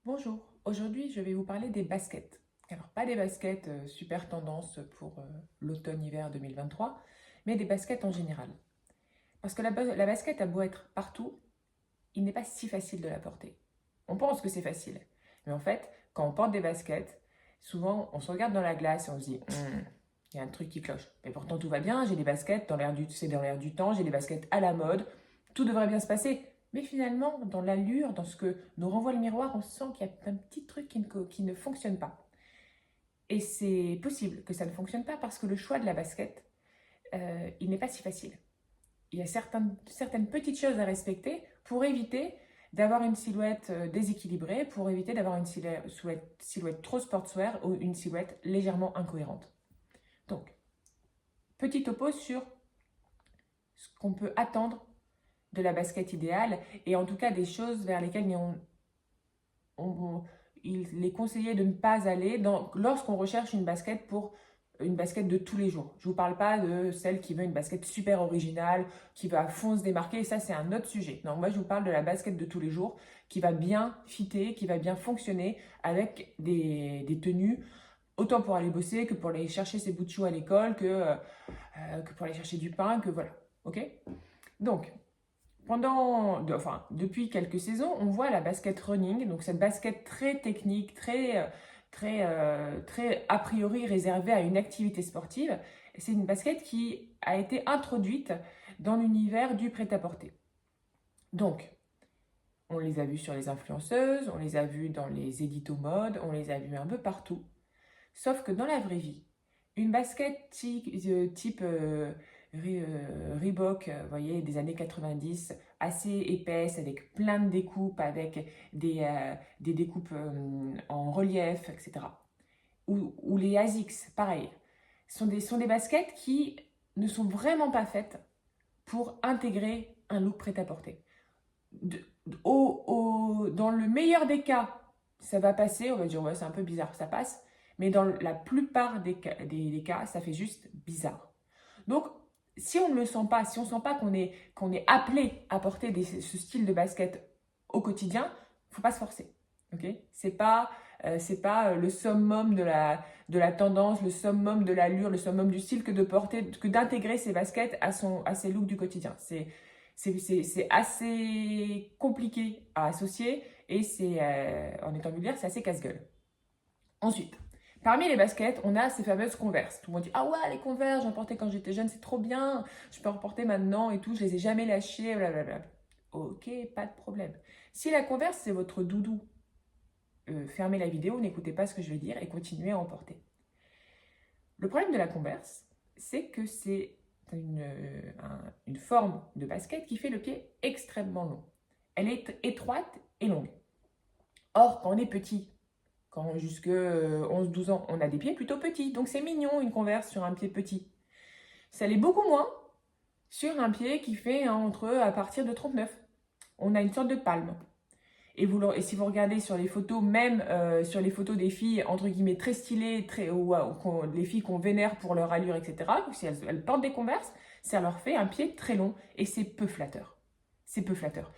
Bonjour, aujourd'hui je vais vous parler des baskets. Alors pas des baskets super tendance pour l'automne-hiver 2023, mais des baskets en général. Parce que la basket a beau être partout, il n'est pas si facile de la porter. On pense que c'est facile, mais en fait, quand on porte des baskets, souvent on se regarde dans la glace et on se dit il y a un truc qui cloche. Mais pourtant tout va bien, j'ai des baskets c'est dans l'air du temps, j'ai des baskets à la mode, tout devrait bien se passer. Mais finalement, dans l'allure, dans ce que nous renvoie le miroir, on sent qu'il y a un petit truc qui ne fonctionne pas. Et c'est possible que ça ne fonctionne pas parce que le choix de la basket, il n'est pas si facile. Il y a certaines petites choses à respecter pour éviter d'avoir une silhouette déséquilibrée, pour éviter d'avoir une silhouette trop sportswear ou une silhouette légèrement incohérente. Donc, petit topo sur ce qu'on peut attendre de la basket idéale et en tout cas des choses vers lesquelles il est conseillé de ne pas aller lorsqu'on recherche une basket pour une basket de tous les jours. Je ne vous parle pas de celle qui veut une basket super originale, qui va à fond se démarquer, et ça c'est un autre sujet. Non, moi je vous parle de la basket de tous les jours qui va bien fitter, qui va bien fonctionner avec des tenues, autant pour aller bosser que pour aller chercher ses bouts de chou à l'école, que pour aller chercher du pain, que voilà. Ok. Donc, depuis quelques saisons, on voit la basket running, donc cette basket très technique, très a priori réservée à une activité sportive. C'est une basket qui a été introduite dans l'univers du prêt-à-porter. Donc, on les a vus sur les influenceuses, on les a vus dans les éditos mode, on les a vus un peu partout. Sauf que dans la vraie vie, une basket type Reebok, vous voyez, des années 90, assez épaisse, avec plein de découpes, avec des découpes en relief, etc. Ou les ASICS, pareil, sont des baskets qui ne sont vraiment pas faites pour intégrer un look prêt-à-porter. Dans le meilleur des cas, ça va passer, on va dire ouais c'est un peu bizarre, ça passe, mais dans la plupart des cas, ça fait juste bizarre. Donc, si on ne le sent pas, si on ne sent pas qu'on est appelé à porter ce style de basket au quotidien, il ne faut pas se forcer. Okay, c'est pas le summum de la tendance, le summum de l'allure, le summum du style que d'intégrer ces baskets à ses looks du quotidien. C'est assez compliqué à associer et en étant vulgaire, c'est assez casse-gueule. Ensuite, parmi les baskets, on a ces fameuses Converse. Tout le monde dit ah ouais, les Converse, j'en portais quand j'étais jeune, c'est trop bien, je peux en porter maintenant et tout, je les ai jamais lâchées, blablabla. Ok, pas de problème. Si la Converse, c'est votre doudou, fermez la vidéo, n'écoutez pas ce que je vais dire et continuez à en porter. Le problème de la Converse, c'est que c'est une forme de basket qui fait le pied extrêmement long. Elle est étroite et longue. Or, quand on est petit, quand jusque 11-12 ans, on a des pieds plutôt petits. Donc c'est mignon une Converse sur un pied petit. Ça l'est beaucoup moins sur un pied qui fait à partir de 39. On a une sorte de palme. Et si vous regardez sur les photos, même sur les photos des filles, entre guillemets, très stylées, les filles qu'on vénère pour leur allure, etc., si elles portent des Converse, ça leur fait un pied très long et c'est peu flatteur. C'est peu flatteur.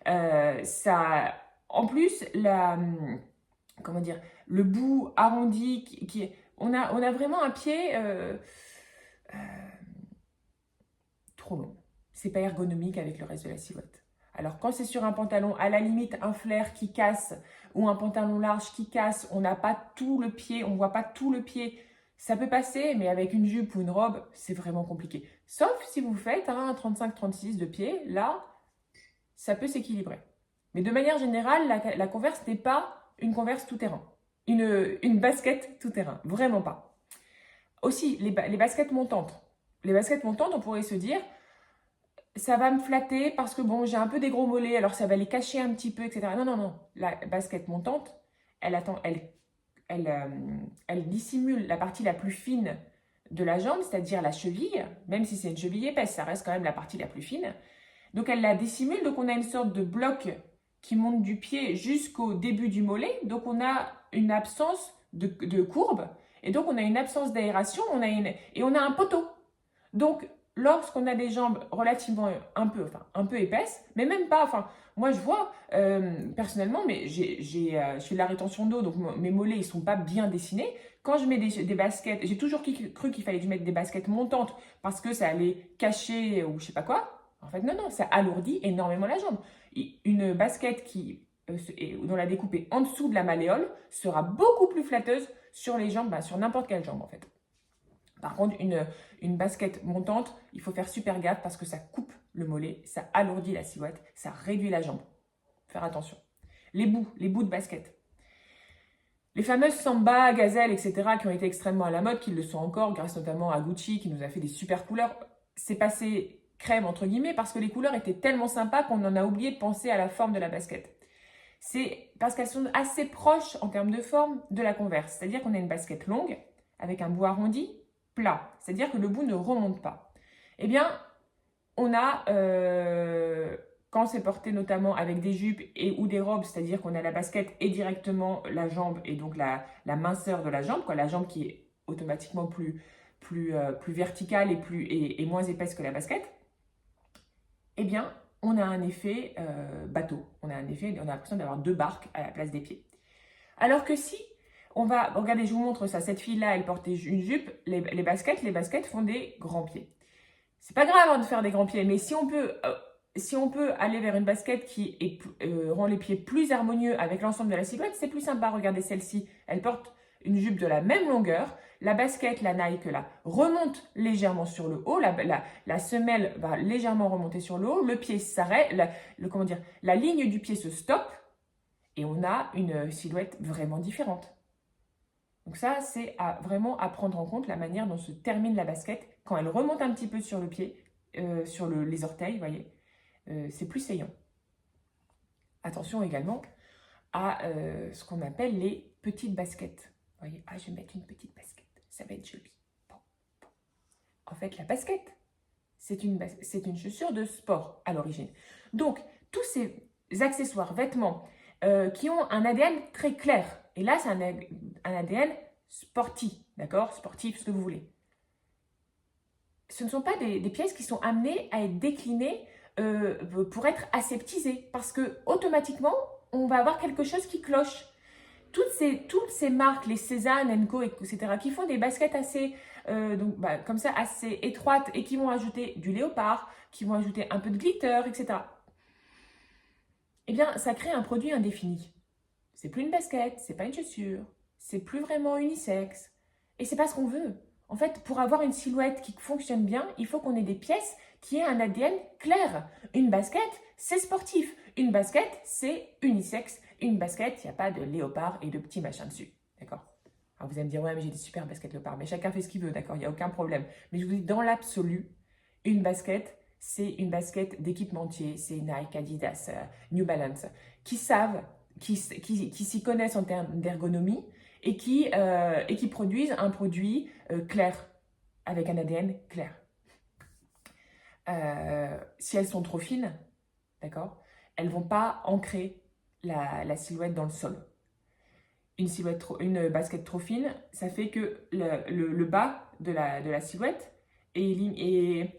En plus, comment dire, le bout arrondi, on a vraiment un pied euh, trop long. C'est pas ergonomique avec le reste de la silhouette. Alors quand c'est sur un pantalon, à la limite un flair qui casse ou un pantalon large qui casse, on n'a pas tout le pied, on voit pas tout le pied, ça peut passer, mais avec une jupe ou une robe, c'est vraiment compliqué. Sauf si vous faites un 35-36 de pied, là, ça peut s'équilibrer. Mais de manière générale, la Converse n'est pas une Converse tout-terrain. Une basket tout-terrain, vraiment pas. Aussi, les baskets montantes. Les baskets montantes, on pourrait se dire, ça va me flatter parce que bon, j'ai un peu des gros mollets, alors ça va les cacher un petit peu, etc. Non, non, non. La basket montante, elle dissimule la partie la plus fine de la jambe, c'est-à-dire la cheville, même si c'est une cheville épaisse, ça reste quand même la partie la plus fine. Donc elle la dissimule, donc on a une sorte de bloc qui monte du pied jusqu'au début du mollet, donc on a une absence de courbe, et donc on a une absence d'aération, et on a un poteau. Donc lorsqu'on a des jambes relativement un peu épaisses, mais même pas, enfin, moi je vois personnellement, mais je fais de la rétention d'eau, donc mes mollets ils sont pas bien dessinés. Quand je mets des baskets, j'ai toujours cru qu'il fallait que je mette des baskets montantes parce que ça allait cacher ou je sais pas quoi. En fait, non, non, ça alourdit énormément la jambe. Une basket dont la découpe est en dessous de la malléole sera beaucoup plus flatteuse sur les jambes, sur n'importe quelle jambe en fait. Par contre, une basket montante, il faut faire super gaffe parce que ça coupe le mollet, ça alourdit la silhouette, ça réduit la jambe. Faire attention. Les bouts de basket. Les fameuses Samba, Gazelle, etc. qui ont été extrêmement à la mode, qui le sont encore grâce notamment à Gucci qui nous a fait des super couleurs, c'est passé crème entre guillemets parce que les couleurs étaient tellement sympas qu'on en a oublié de penser à la forme de la basket. C'est parce qu'elles sont assez proches en termes de forme de la Converse. C'est-à-dire qu'on a une basket longue avec un bout arrondi, plat. C'est-à-dire que le bout ne remonte pas. Eh bien, on a, quand c'est porté notamment avec des jupes ou des robes, c'est-à-dire qu'on a la basket et directement la jambe et donc la minceur de la jambe, quoi, la jambe qui est automatiquement plus verticale et moins épaisse que la basket, eh bien, on a un effet bateau. On a l'impression d'avoir deux barques à la place des pieds. Alors que si regardez, je vous montre ça. Cette fille-là, elle portait une jupe. Les baskets font des grands pieds. C'est pas grave de faire des grands pieds, mais si on peut aller vers une basket qui rend les pieds plus harmonieux avec l'ensemble de la silhouette, c'est plus sympa. Regardez celle-ci. Elle porte une jupe de la même longueur. La basket, la Nike, là, remonte légèrement sur le haut. La semelle va légèrement remonter sur le haut. Le pied s'arrête. La ligne du pied se stoppe. Et on a une silhouette vraiment différente. Donc ça, c'est vraiment à prendre en compte la manière dont se termine la basket. Quand elle remonte un petit peu sur le pied, sur les orteils, vous voyez, c'est plus saillant. Attention également à ce qu'on appelle les petites baskets. Vous voyez, je vais mettre une petite basket, ça va être joli. Bon. En fait, la basket, c'est une chaussure de sport à l'origine. Donc, tous ces accessoires, vêtements qui ont un ADN très clair, et là, c'est un ADN sportif, d'accord? Sportif, ce que vous voulez. Ce ne sont pas des pièces qui sont amenées à être déclinées pour être aseptisées, parce que automatiquement, on va avoir quelque chose qui cloche. Toutes ces marques, les Cézanne, Co, etc., qui font des baskets assez, comme ça, assez étroites et qui vont ajouter du léopard, qui vont ajouter un peu de glitter, etc. Eh bien, ça crée un produit indéfini. C'est plus une basket, c'est pas une chaussure, c'est plus vraiment unisexe. Et c'est pas ce qu'on veut. En fait, pour avoir une silhouette qui fonctionne bien, il faut qu'on ait des pièces qui aient un ADN clair. Une basket, c'est sportif. Une basket, c'est unisexe. Une basket, il n'y a pas de léopard et de petits machins dessus. D'accord? Alors vous allez me dire, ouais, mais j'ai des super baskets léopard. Mais chacun fait ce qu'il veut, d'accord? Il n'y a aucun problème. Mais je vous dis, dans l'absolu, une basket, c'est une basket d'équipementier. C'est Nike, Adidas, New Balance, qui savent, qui s'y connaissent en termes d'ergonomie et qui produisent un produit clair, avec un ADN clair. Si elles sont trop fines, d'accord, elles ne vont pas ancrer la silhouette dans le sol. Une basket trop fine, ça fait que le bas de la silhouette est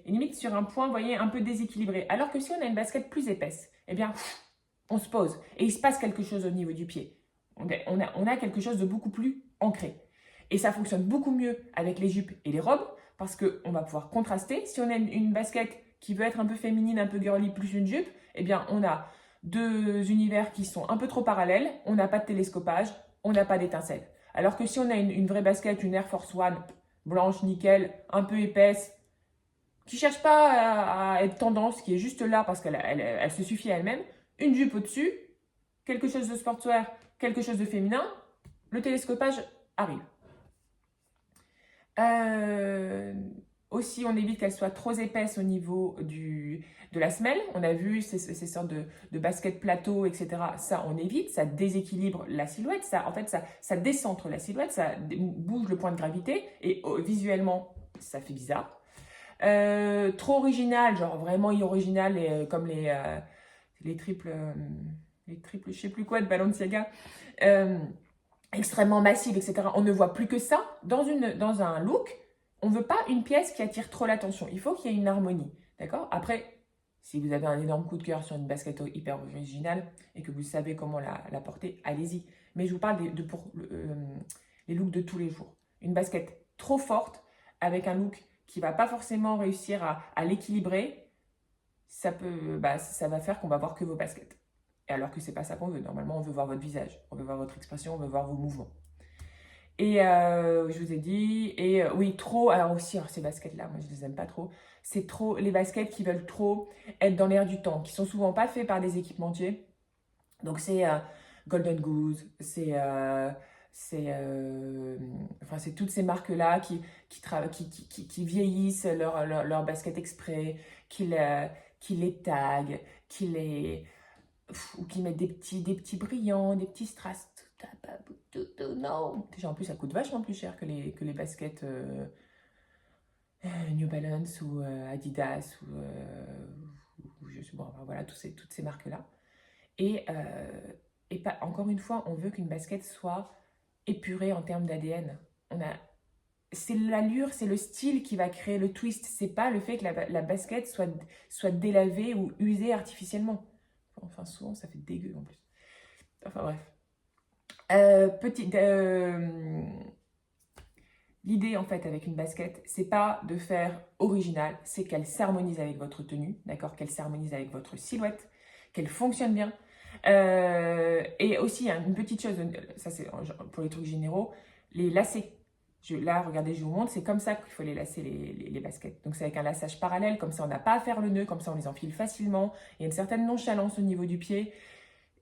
limite sur un point, vous voyez, un peu déséquilibré. Alors que si on a une basket plus épaisse, eh bien, on se pose et il se passe quelque chose au niveau du pied. On a quelque chose de beaucoup plus ancré. Et ça fonctionne beaucoup mieux avec les jupes et les robes parce qu'on va pouvoir contraster. Si on a une basket qui veut être un peu féminine, un peu girly, plus une jupe, eh bien, on a deux univers qui sont un peu trop parallèles. On n'a pas de télescopage, on n'a pas d'étincelle. Alors que si on a une vraie basket, une Air Force One, blanche, nickel, un peu épaisse, qui ne cherche pas à être tendance, qui est juste là parce qu'elle se suffit à elle-même, une jupe au-dessus, quelque chose de sportswear, quelque chose de féminin, le télescopage arrive. Aussi, on évite qu'elle soit trop épaisse au niveau de la semelle. On a vu ces sortes de baskets plateau, etc. Ça, on évite. Ça déséquilibre la silhouette. Ça décentre la silhouette. Ça bouge le point de gravité. Et visuellement, ça fait bizarre. Trop original, genre vraiment iroriginal, comme les triples, je sais plus quoi de Balenciaga. Extrêmement massive, etc. On ne voit plus que ça dans un look. on ne veut pas une pièce qui attire trop l'attention. Il faut qu'il y ait une harmonie, d'accord? Après, si vous avez un énorme coup de cœur sur une basket hyper originale et que vous savez comment la porter, allez-y. Mais je vous parle pour les looks de tous les jours. Une basket trop forte, avec un look qui ne va pas forcément réussir à l'équilibrer, ça va faire qu'on va voir que vos baskets. Et alors que c'est pas ça qu'on veut. Normalement, on veut voir votre visage, on veut voir votre expression, on veut voir vos mouvements. Et je vous ai dit, et oui, trop, alors aussi, ces baskets-là, moi je les aime pas trop. C'est trop les baskets qui veulent trop être dans l'air du temps, qui sont souvent pas faits par des équipementiers. Donc c'est Golden Goose, enfin, c'est toutes ces marques-là qui vieillissent leur basket exprès, qui les taguent, ou qui mettent des petits brillants, des petits strass. Non. Déjà, en plus, ça coûte vachement plus cher que les baskets New Balance ou Adidas ou je sais, bon, enfin, voilà, toutes ces marques-là. Et encore une fois, on veut qu'une basket soit épurée en termes d'ADN. C'est l'allure, c'est le style qui va créer le twist. C'est pas le fait que la basket soit délavée ou usée artificiellement. Enfin, souvent, ça fait dégueu en plus. Enfin, bref. L'idée, en fait, avec une basket, c'est pas de faire original, c'est qu'elle s'harmonise avec votre tenue, d'accord? Qu'elle s'harmonise avec votre silhouette, qu'elle fonctionne bien. Et aussi, une petite chose, ça c'est pour les trucs généraux, les lacets. Là, regardez, je vous montre, c'est comme ça qu'il faut les lacer, les baskets. Donc, c'est avec un laçage parallèle, comme ça, on n'a pas à faire le nœud, comme ça, on les enfile facilement. Il y a une certaine nonchalance au niveau du pied.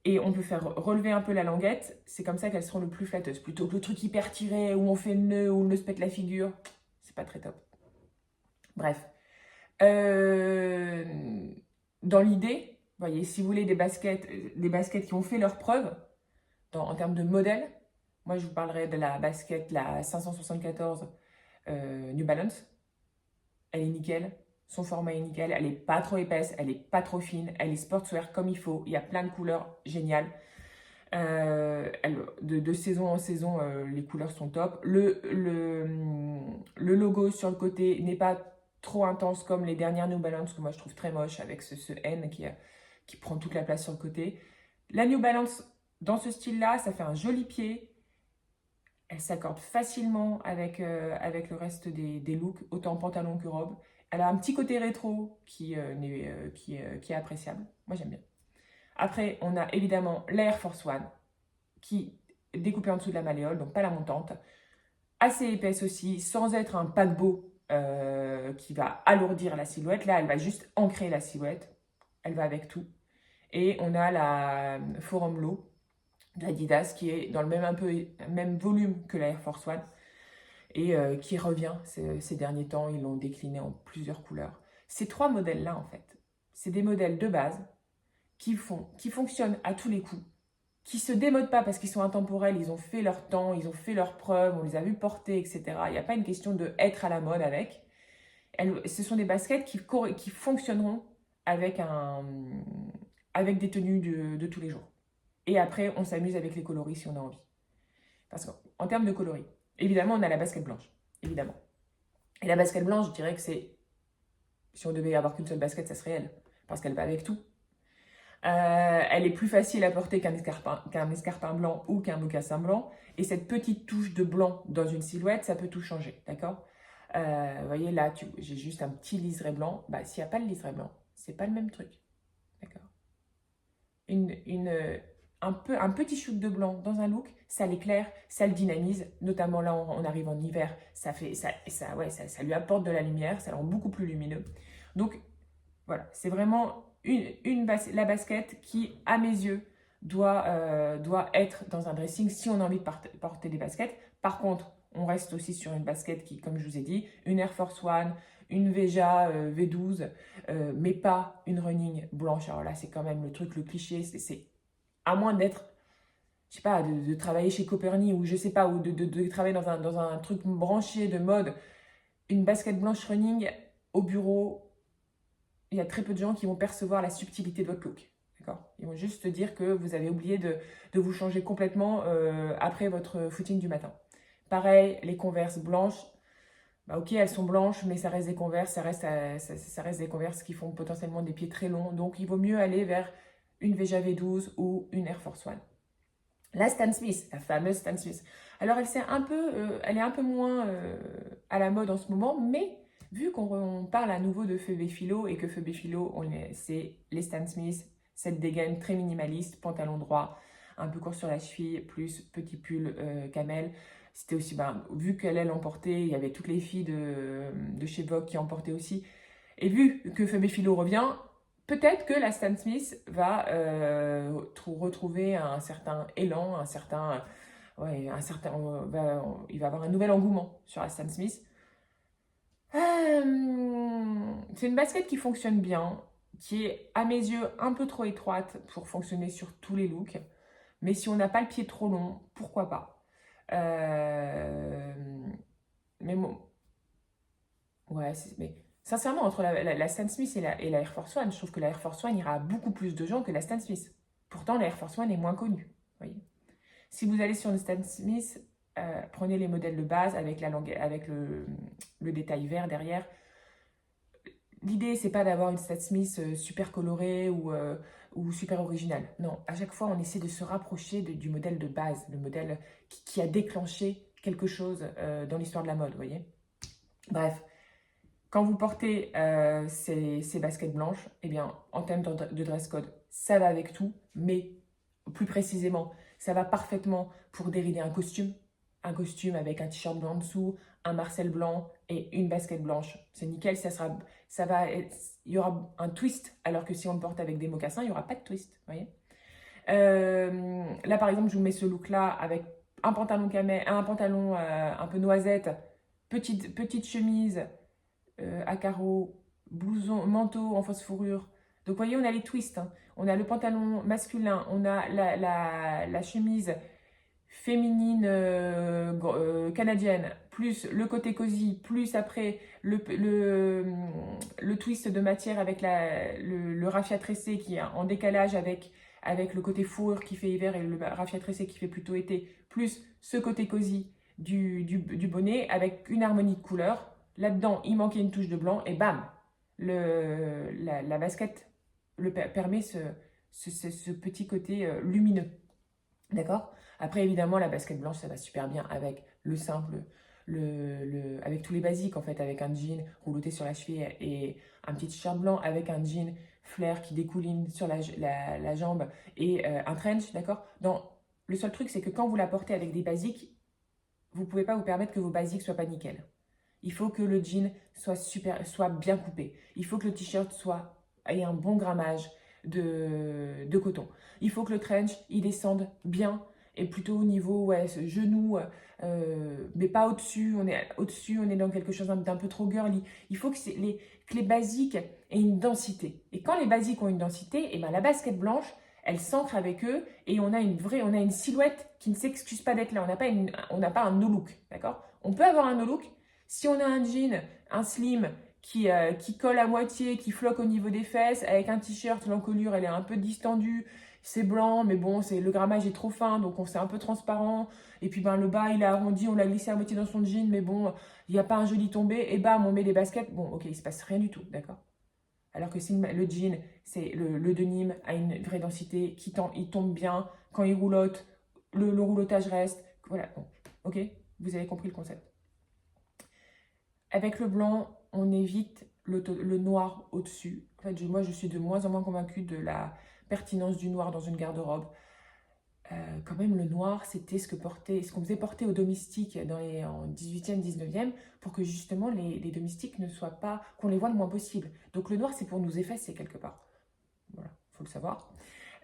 Et on peut faire relever un peu la languette. C'est comme ça qu'elles seront le plus flatteuses. Plutôt que le truc hyper tiré, où on fait le nœud, où le nœud se pète la figure. C'est pas très top. Bref. Dans l'idée, voyez, si vous voulez des baskets qui ont fait leur preuve, en termes de modèle, moi, je vous parlerai de la basket, la 574 New Balance. Elle est nickel. Son format est nickel. Elle n'est pas trop épaisse. Elle n'est pas trop fine. Elle est sportswear comme il faut. Il y a plein de couleurs géniales. De saison en saison, les couleurs sont top. Le logo sur le côté n'est pas trop intense comme les dernières New Balance que moi je trouve très moche avec ce N qui prend toute la place sur le côté. La New Balance, dans ce style-là, ça fait un joli pied. Elle s'accorde facilement avec le reste des looks, autant pantalon que robe. Elle a un petit côté rétro qui est appréciable. Moi, j'aime bien. Après, on a évidemment l'Air Force One qui est découpée en dessous de la malléole, donc pas la montante. Assez épaisse aussi, sans être un paquebot qui va alourdir la silhouette. Là, elle va juste ancrer la silhouette. Elle va avec tout. Et on a la Forum Low d'Adidas qui est dans le même volume que la Air Force One et qui revient ces derniers temps. Ils l'ont décliné en plusieurs couleurs. Ces trois modèles-là, en fait, c'est des modèles de base qui fonctionnent à tous les coups, qui ne se démodent pas parce qu'ils sont intemporels, ils ont fait leur temps, ils ont fait leurs preuves, on les a vus porter, etc. Il n'y a pas une question d'être à la mode avec. Ce sont des baskets qui fonctionneront avec des tenues de tous les jours. Et après, on s'amuse avec les coloris si on a envie. Parce qu'en termes de coloris, évidemment, on a la basket blanche. Évidemment. Et la basket blanche, je dirais que c'est... Si on devait avoir qu'une seule basket, ça serait elle. Parce qu'elle va avec tout. Elle est plus facile à porter qu'un escarpin blanc ou qu'un mocassin blanc. Et cette petite touche de blanc dans une silhouette, ça peut tout changer. D'accord? Vous voyez, là, j'ai juste un petit liseré blanc. Bah, s'il n'y a pas le liseré blanc, c'est pas le même truc. D'accord? Un petit shoot de blanc dans un look, ça l'éclaire, ça le dynamise. Notamment là, on arrive en hiver, ça lui apporte de la lumière, ça le rend beaucoup plus lumineux. Donc, voilà, c'est vraiment la basket qui, à mes yeux, doit être dans un dressing si on a envie de porter des baskets. Par contre, on reste aussi sur une basket qui, comme je vous ai dit, une Air Force One, une Veja V12, mais pas une running blanche. Alors là, c'est quand même le truc, le cliché, c'est à moins d'être, je sais pas, de travailler chez Coperni ou je sais pas, ou de travailler dans un truc branché de mode, une basket blanche running au bureau, il y a très peu de gens qui vont percevoir la subtilité de votre look. D'accord? Ils vont juste te dire que vous avez oublié de vous changer complètement après votre footing du matin. Pareil, les Converse blanches, bah, ok, elles sont blanches, mais ça reste des Converse, ça reste des Converse qui font potentiellement des pieds très longs. Donc, il vaut mieux aller vers une Veja V12 ou une Air Force One. La Stan Smith, la fameuse Stan Smith. Alors, elle est un peu moins à la mode en ce moment, mais vu qu'on parle à nouveau de Phoebe Philo et que Phoebe Philo, c'est les Stan Smith, cette dégaine très minimaliste, pantalon droit, un peu court sur la cheville, plus petit pull camel. C'était aussi, ben, vu qu'elle l'emportait, il y avait toutes les filles de chez Vogue qui emportaient aussi. Et vu que Phoebe Philo revient, peut-être que la Stan Smith va retrouver un certain élan, il va avoir un nouvel engouement sur la Stan Smith. C'est une basket qui fonctionne bien, qui est à mes yeux un peu trop étroite pour fonctionner sur tous les looks. Mais si on n'a pas le pied trop long, pourquoi pas. Euh, mais bon, ouais, mais sincèrement, entre la Stan Smith et la Air Force One, je trouve que la Air Force One ira à beaucoup plus de gens que la Stan Smith. Pourtant, la Air Force One est moins connue. Voyez. Si vous allez sur une Stan Smith, prenez les modèles de base avec, avec le détail vert derrière. L'idée, c'est pas d'avoir une Stan Smith super colorée ou super originale. Non, à chaque fois, on essaie de se rapprocher du modèle de base, le modèle qui a déclenché quelque chose dans l'histoire de la mode, vous voyez. Bref, quand vous portez ces baskets blanches, eh bien, en termes de dress code, ça va avec tout, mais plus précisément, ça va parfaitement pour dérider un costume avec un t-shirt blanc en dessous, un marcel blanc et une basket blanche. C'est nickel, il y aura un twist, alors que si on le porte avec des mocassins, il n'y aura pas de twist, vous voyez. Là, par exemple, je vous mets ce look-là avec un pantalon un pantalon un peu noisette, petite chemise, à carreaux, blouson, manteau en fausse fourrure. Donc, vous voyez, on a les twists. Hein. On a le pantalon masculin, on a la chemise féminine canadienne, plus le côté cosy, plus après le twist de matière avec le raffia tressé qui est en décalage avec le côté fourrure qui fait hiver et le raffia tressé qui fait plutôt été, plus ce côté cosy du bonnet avec une harmonie de couleurs. Là-dedans, il manquait une touche de blanc et bam, la basket permet ce petit côté lumineux. D'accord? Après, évidemment, la basket blanche, ça va super bien avec le simple, avec tous les basiques, en fait, avec un jean rouloté sur la cheville et un petit t-shirt blanc, avec un jean flair qui découline sur la jambe et un trench, d'accord? Le seul truc, c'est que quand vous la portez avec des basiques, vous ne pouvez pas vous permettre que vos basiques soient pas nickel. Il faut que le jean soit bien coupé. Il faut que le t-shirt ait un bon grammage de coton. Il faut que le trench, il descende bien et plutôt au niveau genou, mais pas au-dessus. Au-dessus, on est dans quelque chose d'un peu trop girly. Il faut que les basiques aient une densité. Et quand les basiques ont une densité, et ben la basket blanche, elle s'ancre avec eux et on a une silhouette qui ne s'excuse pas d'être là. On n'a pas un no look, d'accord? On peut avoir un no look si on a un jean, un slim qui colle à moitié, qui floque au niveau des fesses, avec un t-shirt, l'encolure elle est un peu distendue, c'est blanc, mais bon, le grammage est trop fin, donc c'est un peu transparent. Et puis ben, le bas il est arrondi, on l'a glissé à moitié dans son jean, mais bon, il n'y a pas un joli tombé, et bam, on met les baskets. Bon, ok, il ne se passe rien du tout, d'accord? Alors que si le jean, c'est le denim, a une vraie densité, il tombe bien, quand il roulotte, le roulotage reste. Voilà, bon, ok? Vous avez compris le concept. Avec le blanc, on évite le noir au-dessus. En fait, moi, je suis de moins en moins convaincue de la pertinence du noir dans une garde-robe. Quand même, le noir, c'était ce qu'on faisait porter aux domestiques en 18e, 19e, pour que justement les domestiques ne soient pas, qu'on les voit le moins possible. Donc le noir, c'est pour nous effacer quelque part. Voilà, il faut le savoir.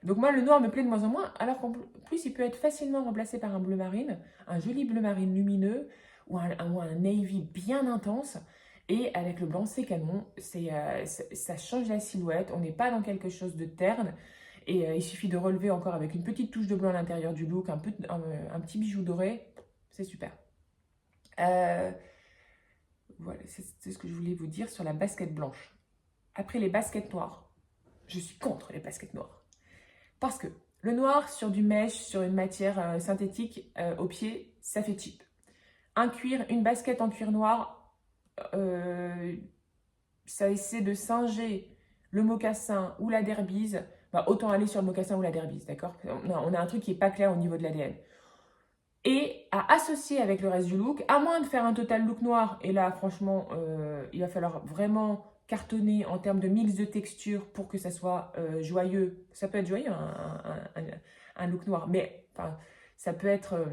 Donc moi, le noir me plaît de moins en moins, alors qu'en plus, il peut être facilement remplacé par un bleu marine, un joli bleu marine lumineux, ou un navy bien intense. Et avec le blanc, c'est canon, ça change la silhouette, on n'est pas dans quelque chose de terne. Et il suffit de relever encore avec une petite touche de blanc à l'intérieur du look, un petit bijou doré, c'est super. Voilà, c'est ce que je voulais vous dire sur la basket blanche. Après les baskets noires, je suis contre les baskets noires. Parce que le noir sur du mesh, sur une matière synthétique au pied, ça fait cheap. Une basket en cuir noir, ça essaie de singer le mocassin ou la derbise, bah, autant aller sur le mocassin ou la derbise, d'accord? On a un truc qui n'est pas clair au niveau de l'ADN. Et à associer avec le reste du look, à moins de faire un total look noir, et là franchement, il va falloir vraiment cartonner en termes de mix de texture pour que ça soit joyeux. Ça peut être joyeux, un look noir, mais enfin, ça peut être...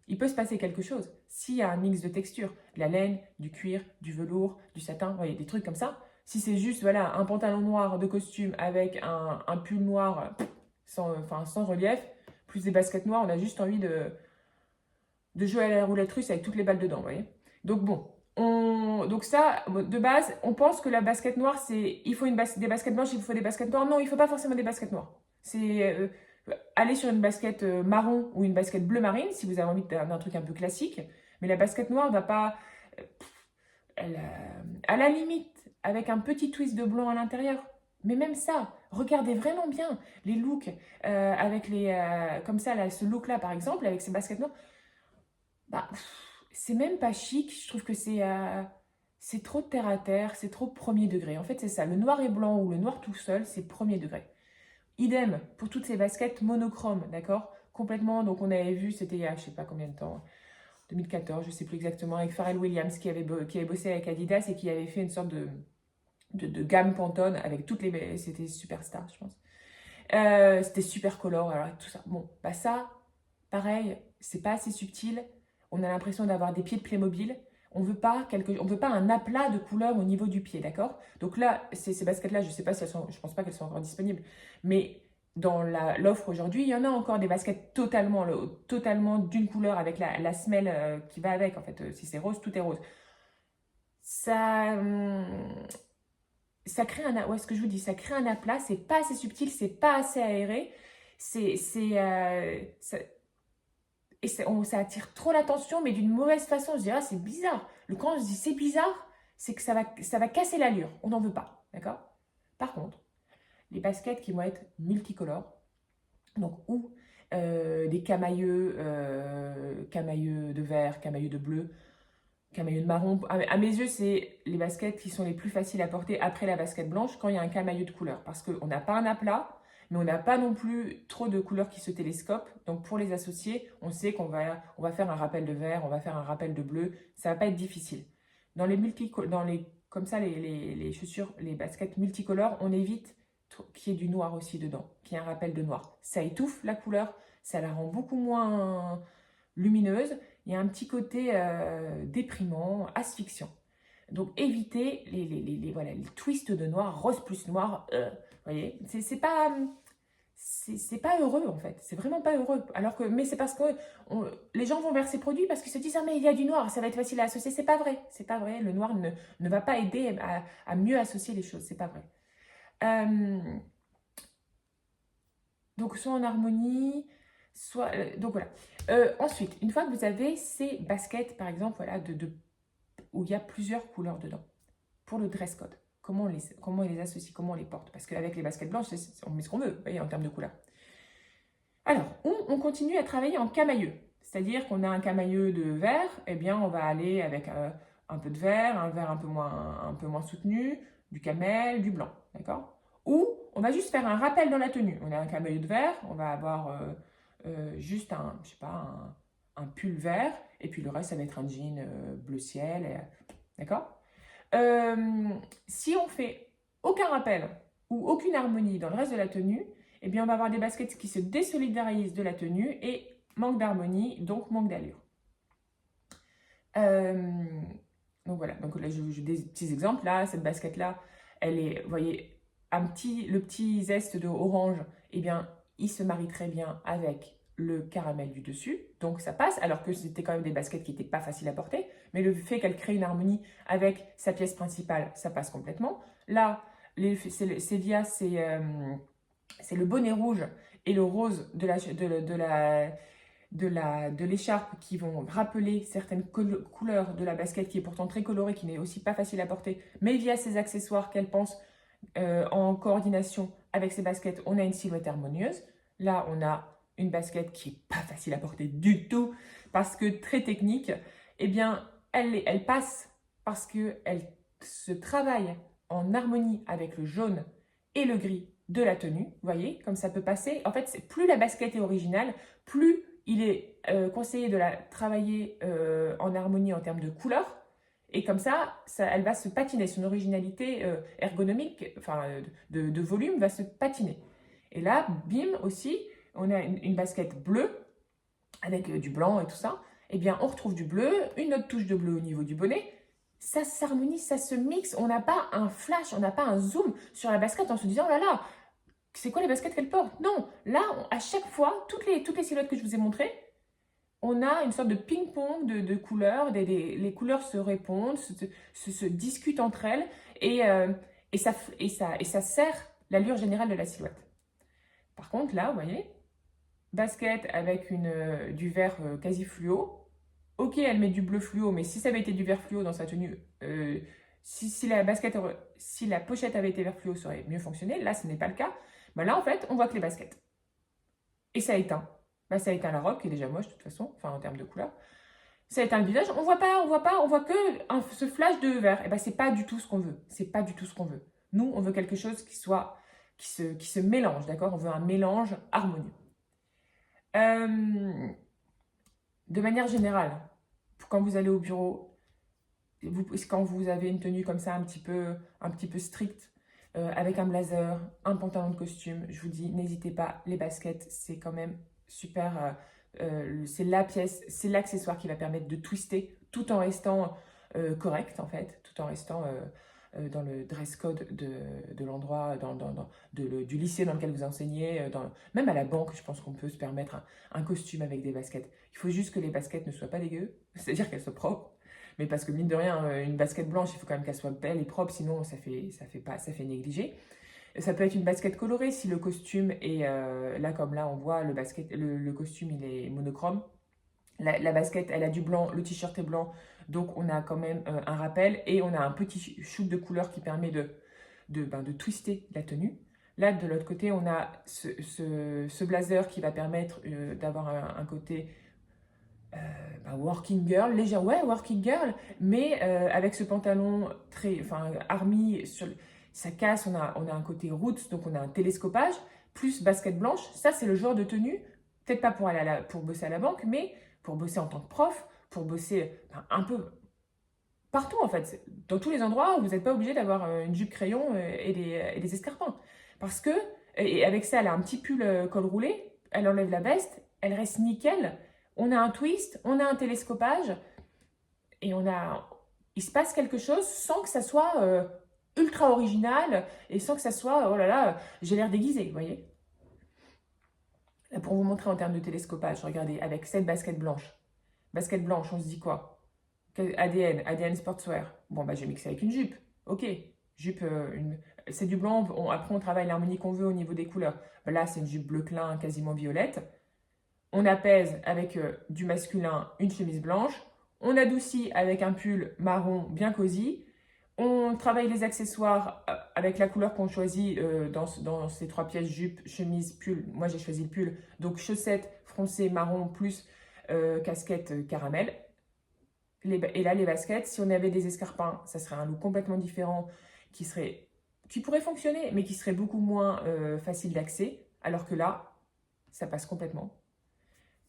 il peut se passer quelque chose s'il y a un mix de texture, de la laine, du cuir, du velours, du satin, vous voyez, des trucs comme ça. Si c'est juste voilà, un pantalon noir de costume avec un pull noir sans relief, plus des baskets noires, on a juste envie de jouer à la roulette russe avec toutes les balles dedans, vous voyez. Donc bon, donc ça, de base, on pense que la basket noire, c'est il faut des baskets blanches, il faut des baskets noires. Non, il ne faut pas forcément des baskets noires. C'est aller sur une basket marron ou une basket bleu marine si vous avez envie d'un truc un peu classique. Mais la basket noire ne va pas... à la limite, avec un petit twist de blanc à l'intérieur. Mais même ça, regardez vraiment bien les looks avec comme ça, là, ce look-là par exemple, avec ces baskets noires. Bah, c'est même pas chic, je trouve que c'est trop terre à terre, c'est trop premier degré. En fait, c'est ça, le noir et blanc ou le noir tout seul, c'est premier degré. Idem pour toutes ces baskets monochromes, d'accord? Complètement, donc on avait vu, c'était il y a je sais pas combien de temps, 2014, je sais plus exactement, avec Pharrell Williams qui avait bossé avec Adidas et qui avait fait une sorte de gamme Pantone avec toutes les... C'était Superstar, je pense. C'était super color, alors tout ça. Bon, bah ça, pareil, c'est pas assez subtil. On a l'impression d'avoir des pieds de Playmobil. On veut pas un aplat de couleurs au niveau du pied, d'accord? Donc là, ces baskets-là, je sais pas si elles sont, je pense pas qu'elles sont encore disponibles, mais dans l'offre aujourd'hui, il y en a encore des baskets totalement d'une couleur avec la semelle qui va avec. En fait, si c'est rose, tout est rose. Ça crée ouais, ce que je vous dis, ça crée un aplat, c'est pas assez subtil, c'est pas assez aéré, ça attire trop l'attention, mais d'une mauvaise façon. Je dirais, c'est bizarre. Quand je dis c'est bizarre, c'est que ça va casser l'allure. On n'en veut pas, d'accord? Par contre, les baskets qui vont être multicolores, donc ou des camailleux de vert, camailleux de bleu, camailleux de marron. À mes yeux, c'est les baskets qui sont les plus faciles à porter après la basket blanche quand il y a un camailleux de couleur. Parce qu'on n'a pas un aplat, mais on n'a pas non plus trop de couleurs qui se télescopent. Donc pour les associer, on sait on va faire un rappel de vert, on va faire un rappel de bleu. Ça ne va pas être difficile. Comme ça, les chaussures, les baskets multicolores, on évite qu'il y ait du noir aussi dedans, qu'il y ait un rappel de noir. Ça étouffe la couleur, ça la rend beaucoup moins lumineuse. Il y a un petit côté déprimant, asphyxiant. Donc évitez voilà, les twists de noir, rose plus noir, vous voyez, c'est pas heureux en fait, c'est vraiment pas heureux. Mais c'est parce que les gens vont vers ces produits parce qu'ils se disent ah mais il y a du noir, ça va être facile à associer. C'est pas vrai, le noir ne va pas aider à mieux associer les choses, c'est pas vrai. Donc soit en harmonie, donc voilà. Ensuite, une fois que vous avez ces baskets, par exemple, voilà, où il y a plusieurs couleurs dedans, pour le dress code, comment on les associe, comment on les porte? Parce qu'avec les baskets blanches, on met ce qu'on veut, vous voyez, en termes de couleurs. Alors, on continue à travailler en camailleux. C'est-à-dire qu'on a un camailleux de vert, eh bien, on va aller avec un peu de vert, un vert un peu moins soutenu, du camel, du blanc, d'accord? Ou on va juste faire un rappel dans la tenue. On a un camailleux de vert, on va avoir juste je sais pas, un pull vert, et puis le reste, ça va être un jean bleu ciel, d'accord? Si on fait aucun rappel ou aucune harmonie dans le reste de la tenue, eh bien on va avoir des baskets qui se désolidarisent de la tenue et manque d'harmonie, donc manque d'allure. Donc voilà, donc là je des petits exemples. Là, cette basket-là, elle est, vous voyez, le petit zeste de orange, eh bien, il se marie très bien avec le caramel du dessus, donc ça passe, alors que c'était quand même des baskets qui n'étaient pas faciles à porter, mais le fait qu'elle crée une harmonie avec sa pièce principale, ça passe complètement. Là, Sevilla, c'est le bonnet rouge et le rose de l'écharpe qui vont rappeler certaines couleurs de la basket qui est pourtant très colorée, qui n'est aussi pas facile à porter, mais via ces accessoires qu'elle pense en coordination avec ces baskets, on a une silhouette harmonieuse. Là, on a une basket qui n'est pas facile à porter du tout parce que très technique. Eh bien, elle passe parce qu'elle se travaille en harmonie avec le jaune et le gris de la tenue. Vous voyez, comme ça peut passer. En fait, plus la basket est originale, plus il est conseillé de la travailler en harmonie en termes de couleur. Et comme ça, elle va se patiner. Son originalité ergonomique, enfin de volume, va se patiner. Et là, bim, aussi, on a une basket bleue avec du blanc et tout ça. Eh bien, on retrouve du bleu, une autre touche de bleu au niveau du bonnet. Ça s'harmonise, ça se mixe. On n'a pas un flash, on n'a pas un zoom sur la basket en se disant, oh là là, c'est quoi les baskets qu'elle porte? Non, là, à chaque fois, toutes les silhouettes que je vous ai montrées, on a une sorte de ping-pong couleurs, les couleurs se répondent, se discutent entre elles et ça sert l'allure générale de la silhouette. Par contre, là, vous voyez, basket avec du vert quasi fluo. Ok, elle met du bleu fluo, mais si ça avait été du vert fluo dans sa tenue, si la pochette avait été vert fluo, ça aurait mieux fonctionné. Là, ce n'est pas le cas. Ben là, en fait, on voit que les baskets. Et ça éteint. Ben, ça éteint la robe, qui est déjà moche de toute façon, enfin en termes de couleur. Ça éteint le visage. On voit que ce flash de vert. Et ben, c'est pas du tout ce qu'on veut. C'est pas du tout ce qu'on veut. Nous, on veut quelque chose qui se mélange, d'accord? On veut un mélange harmonieux. De manière générale, quand vous allez au bureau, quand vous avez une tenue comme ça un petit peu stricte, avec un blazer, un pantalon de costume, je vous dis, n'hésitez pas, les baskets, c'est quand même super, c'est la pièce, c'est l'accessoire qui va permettre de twister tout en restant correct en fait, tout en restant dans le dress code de l'endroit, du lycée dans lequel vous enseignez, même à la banque, je pense qu'on peut se permettre un costume avec des baskets. Il faut juste que les baskets ne soient pas dégueu, c'est-à-dire qu'elles soient propres. Mais parce que mine de rien, une basket blanche, il faut quand même qu'elle soit belle et propre, sinon ça fait négliger. Ça peut être une basket colorée si le costume est, là comme là on voit, le costume il est monochrome. La basket, elle a du blanc, le t-shirt est blanc, donc on a quand même un rappel et on a un petit shoot de couleur qui permet de twister la tenue. Là, de l'autre côté, on a ce blazer qui va permettre d'avoir un côté working girl, légère, ouais, working girl, mais avec ce pantalon army, ça casse, on a un côté roots, donc on a un télescopage, plus basket blanche. Ça, c'est le genre de tenue, peut-être pas pour bosser à la banque, mais pour bosser en tant que prof, pour bosser un peu partout en fait, dans tous les endroits où vous n'êtes pas obligé d'avoir une jupe crayon et des escarpins. Parce que, et avec ça, elle a un petit pull col roulé, elle enlève la veste, elle reste nickel. On a un twist, on a un télescopage et il se passe quelque chose sans que ça soit ultra original et sans que ça soit, oh là là, j'ai l'air déguisée, vous voyez. Là, pour vous montrer en termes de télescopage, regardez, avec cette basket blanche. Basket blanche, on se dit quoi? ADN Sportswear. Bon, bah, j'ai mixé avec une jupe. Ok, jupe, c'est du blanc. Après, on travaille l'harmonie qu'on veut au niveau des couleurs. Bah, là, c'est une jupe bleu clin, quasiment violette. On apaise avec du masculin, une chemise blanche. On adoucit avec un pull marron bien cosy. On travaille les accessoires avec la couleur qu'on choisit dans ces trois pièces, jupe, chemise, pull. Moi, j'ai choisi le pull. Donc, chaussettes froncées marron plus casquette caramel. Et là, les baskets, si on avait des escarpins, ça serait un look complètement différent qui pourrait fonctionner, mais qui serait beaucoup moins facile d'accès. Alors que là, ça passe complètement.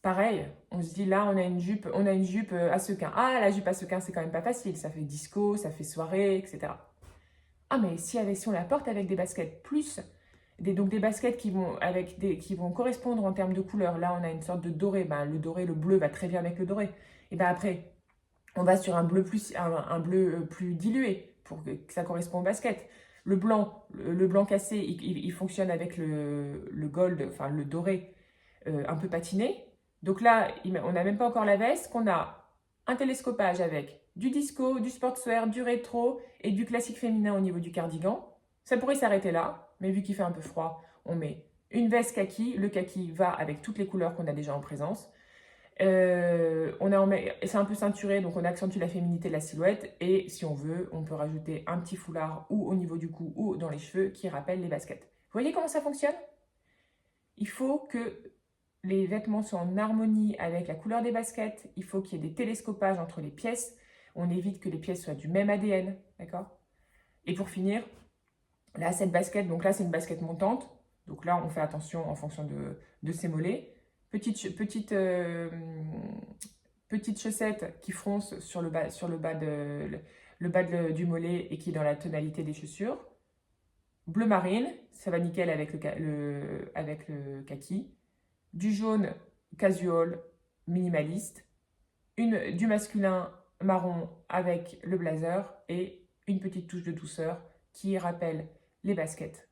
Pareil, on se dit là, on a une jupe à sequins. Ah, la jupe à sequins, c'est quand même pas facile. Ça fait disco, ça fait soirée, etc. Ah, mais si on la porte avec des baskets plus, donc des baskets qui vont correspondre en termes de couleur. Là, on a une sorte de doré. Ben, le bleu va très bien avec le doré. Et ben après, on va sur un bleu plus dilué pour que ça corresponde au basket. Le blanc cassé, il fonctionne avec le gold, enfin le doré un peu patiné. Donc là, on n'a même pas encore la veste, qu'on a un télescopage avec du disco, du sportswear, du rétro et du classique féminin au niveau du cardigan. Ça pourrait s'arrêter là, mais vu qu'il fait un peu froid, on met une veste kaki. Le kaki va avec toutes les couleurs qu'on a déjà en présence. C'est un peu ceinturé, donc on accentue la féminité de la silhouette. Et si on veut, on peut rajouter un petit foulard ou au niveau du cou ou dans les cheveux qui rappelle les baskets. Vous voyez comment ça fonctionne? Il faut que les vêtements soient en harmonie avec la couleur des baskets. Il faut qu'il y ait des télescopages entre les pièces. On évite que les pièces soient du même ADN, d'accord? Et pour finir, là, cette basket, donc là, c'est une basket montante. Donc là, on fait attention en fonction de ses mollets. Petite chaussette qui fronce sur le bas du mollet et qui est dans la tonalité des chaussures. Bleu marine, ça va nickel avec le kaki. Du jaune casual, minimaliste. Du masculin marron avec le blazer et une petite touche de douceur qui rappelle les baskets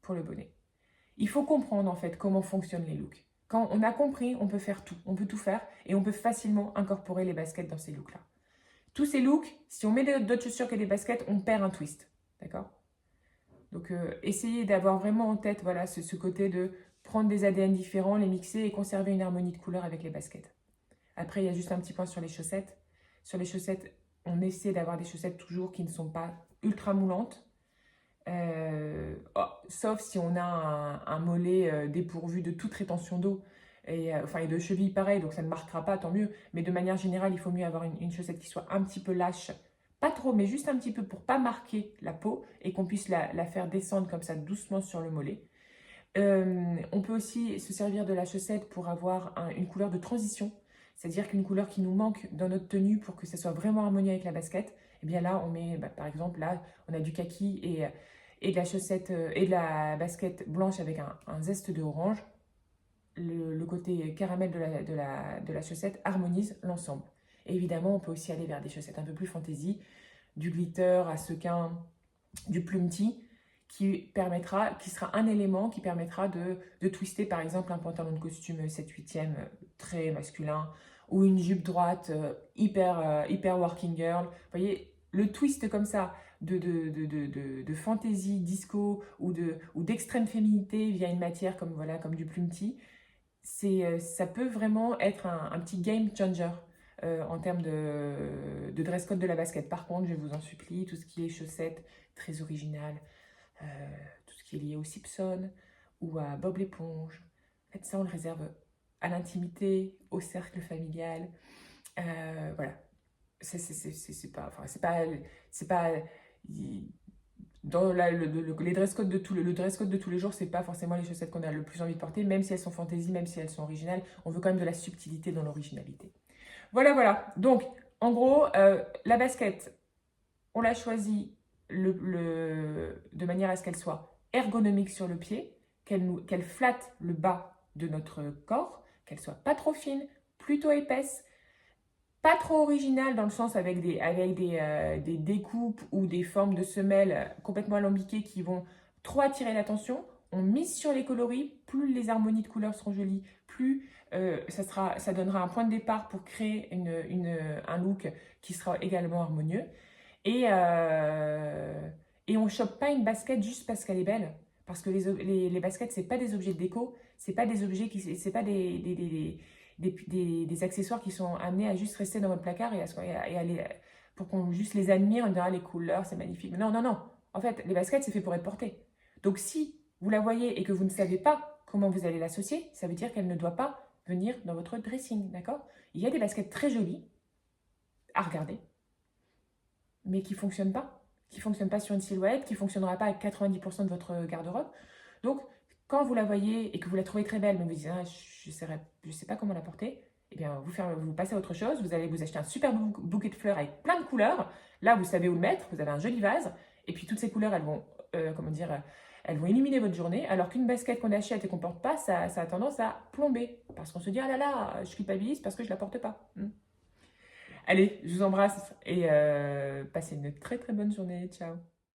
pour le bonnet. Il faut comprendre en fait comment fonctionnent les looks. Quand on a compris, on peut faire tout. On peut tout faire et on peut facilement incorporer les baskets dans ces looks-là. Tous ces looks, si on met d'autres chaussures que des baskets, on perd un twist. D'accord? Donc, essayez d'avoir vraiment en tête voilà, ce côté de prendre des ADN différents, les mixer et conserver une harmonie de couleurs avec les baskets. Après, il y a juste un petit point sur les chaussettes. Sur les chaussettes, on essaie d'avoir des chaussettes toujours qui ne sont pas ultra moulantes. Sauf si on a un mollet dépourvu de toute rétention d'eau et de cheville pareil, donc ça ne marquera pas, tant mieux. Mais de manière générale, il faut mieux avoir une chaussette qui soit un petit peu lâche, pas trop, mais juste un petit peu pour pas marquer la peau et qu'on puisse la faire descendre comme ça doucement sur le mollet. On peut aussi se servir de la chaussette pour avoir une couleur de transition, c'est-à-dire qu'une couleur qui nous manque dans notre tenue pour que ça soit vraiment harmonieux avec la basket. Et bien là, on met, par exemple, là, on a du kaki et de la chaussette et de la basket blanche avec un zeste de orange. Le côté caramel de la chaussette harmonise l'ensemble. Et évidemment, on peut aussi aller vers des chaussettes un peu plus fantaisie, du glitter à sequin, du plumty, qui sera un élément qui permettra de twister par exemple un pantalon de costume 7/8e très masculin ou une jupe droite hyper working girl. Vous voyez, le twist comme ça de fantaisie, disco ou d'extrême féminité via une matière comme du plumty, ça peut vraiment être un petit game changer en termes de dress code de la basket. Par contre, je vous en supplie, tout ce qui est chaussettes, très originales, tout ce qui est lié au Simpson ou à Bob l'éponge. En fait, ça, on le réserve à l'intimité, au cercle familial. Voilà. C'est pas dans les dress codes le dress code de tous les jours, c'est pas forcément les chaussettes qu'on a le plus envie de porter, même si elles sont fantaisie, même si elles sont originales. On veut quand même de la subtilité dans l'originalité. Voilà. Donc, en gros, la basket, on l'a choisie de manière à ce qu'elle soit ergonomique sur le pied, qu'elle flatte le bas de notre corps, qu'elle soit pas trop fine, plutôt épaisse, pas trop originale dans le sens avec des découpes ou des formes de semelles complètement alambiquées qui vont trop attirer l'attention. On mise sur les coloris, plus les harmonies de couleurs seront jolies, plus ça donnera un point de départ pour créer un look qui sera également harmonieux. Et on ne chope pas une basket juste parce qu'elle est belle. Parce que les baskets, ce n'est pas des objets de déco, c'est pas pas des accessoires qui sont amenés à juste rester dans votre placard pour qu'on juste les admire en disant ah, les couleurs, c'est magnifique. Non. En fait, les baskets, c'est fait pour être portées. Donc si vous la voyez et que vous ne savez pas comment vous allez l'associer, ça veut dire qu'elle ne doit pas venir dans votre dressing, d'accord? Il y a des baskets très jolies à regarder, mais qui ne fonctionnent pas sur une silhouette, qui ne fonctionnera pas à 90% de votre garde-robe. Donc, quand vous la voyez et que vous la trouvez très belle, mais vous dites ah, je ne sais pas comment la porter, eh bien, vous passez à autre chose. Vous allez vous acheter un super bouquet de fleurs avec plein de couleurs. Là, vous savez où le mettre. Vous avez un joli vase. Et puis, toutes ces couleurs, elles vont, elles vont illuminer votre journée. Alors qu'une basket qu'on achète et qu'on ne porte pas, ça a tendance à plomber. Parce qu'on se dit ah là là, je culpabilise parce que je ne la porte pas. Allez, je vous embrasse et passez une très très bonne journée. Ciao.